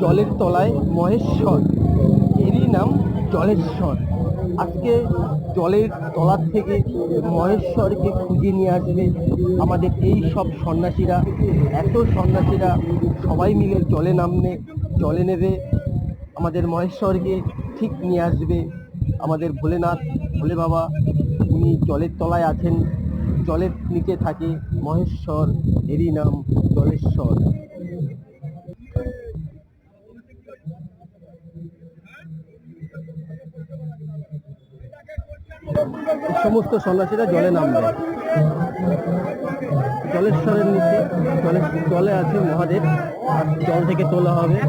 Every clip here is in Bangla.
জলের তলায় মহেশ্বর, এরই নাম জলেশ্বর। আজকে জলের তলার থেকে মহেশ্বরকে খুঁজে নিয়ে আসবে আমাদের এই সব সন্ন্যাসীরা। এত সন্ন্যাসীরা সবাই মিলে জলে নেবে আমাদের মহেশ্বরকে ঠিক নিয়ে আসবে। আমাদের ভোলেনাথ, ভোলে বাবা, উনি জলের তলায় আছেন, জলের নিচে থাকে মহেশ্বর, এরই নাম জলেশ্বর। সমস্ত সন্ন্যাসীরা জলে নামবে। জলেশ্বরের নিচে জলে আছে মহাদেব, আর জল থেকে তোলা হবে।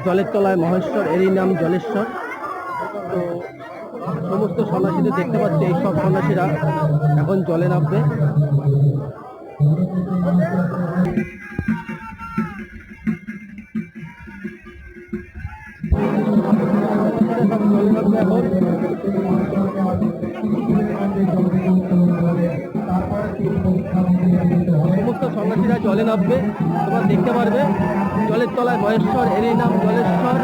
জলের তলায় মহেশ্বর, এরই নাম জলেশ্বর। তো সমস্ত সন্ন্যাসীদের দেখতে পাচ্ছে, এই সব সন্ন্যাসীরা এখন জলে নামবে। সমস্ত সন্ন্যাসীরা জলে নামবে, তোমরা দেখতে পারবে। জলের তলায় মহেশ্বর, এরই নাম জলেশ্বর।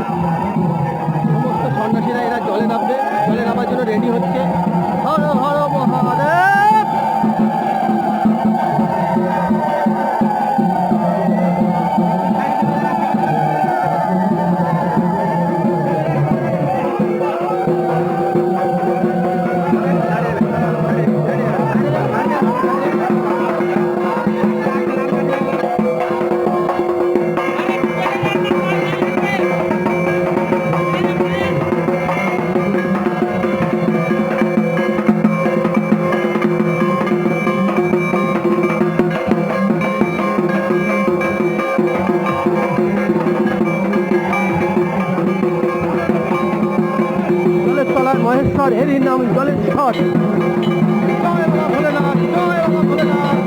সমস্ত সন্ন্যাসীরা এরা জলে নামবে, জলে নামার জন্য রেডি হচ্ছে। হর হর মহাদেব। মহেশ্বর, এরই নাম জলেশ্বর। জয় বাবা ভোলেনাথ, জয় বাবা ভোলেনাথ।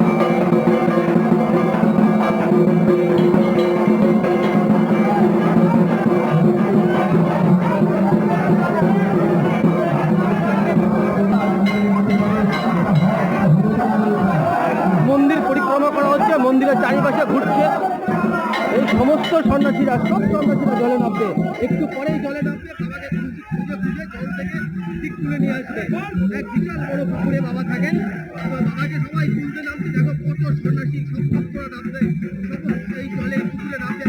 মন্দির পরিক্রমা করা হচ্ছে, মন্দিরের চারিপাশে ঘুরছে। এই সমস্ত সন্ন্যাসীরা, সব সন্ন্যাসীরা জলে নামবে, একটু পরেই জলে নামবে। বাবাকে খুঁজে খুঁজে জল থেকে ঠিক তুলে নিয়ে আসবে। এক বিশাল বড় পুকুরে বাবা থাকেন, তো বাবাকে সবাই তুলতে নামছে। দেখো কত সন্ন্যাসী, সব ভক্তরা নামবে, সমস্ত এই জলে পুকুরে নামবে।